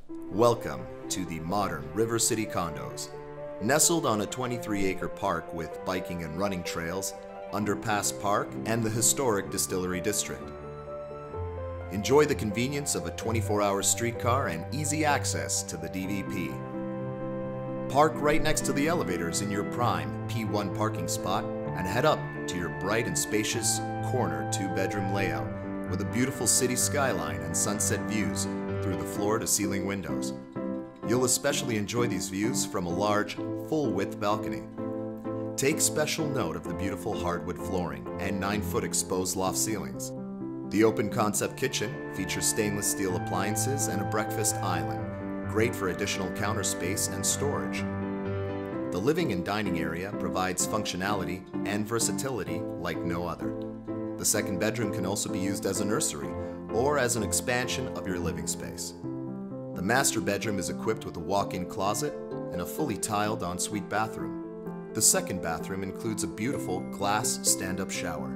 Welcome to the modern River City Condos. Nestled on a 23-acre park with biking and running trails, Underpass Park, and the historic Distillery District. Enjoy the convenience of a 24-hour streetcar and easy access to the DVP. Park right next to the elevators in your prime P1 parking spot and head up to your bright and spacious corner 2-bedroom layout with a beautiful city skyline and sunset views through the floor-to-ceiling windows. You'll especially enjoy these views from a large, full-width balcony. Take special note of the beautiful hardwood flooring and 9-foot exposed loft ceilings. The open concept kitchen features stainless steel appliances and a breakfast island, great for additional counter space and storage. The living and dining area provides functionality and versatility like no other. The second bedroom can also be used as a nursery or as an expansion of your living space. The master bedroom is equipped with a walk-in closet and a fully tiled ensuite bathroom. The second bathroom includes a beautiful glass stand-up shower.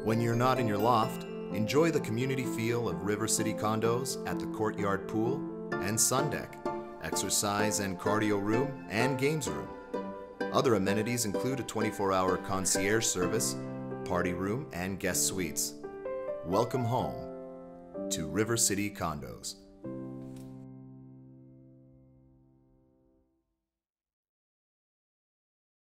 When you're not in your loft, enjoy the community feel of River City Condos at the Courtyard pool and sun deck, exercise and cardio room, and games room. Other amenities include a 24-hour concierge service, party room, and guest suites. Welcome home to River City Condos.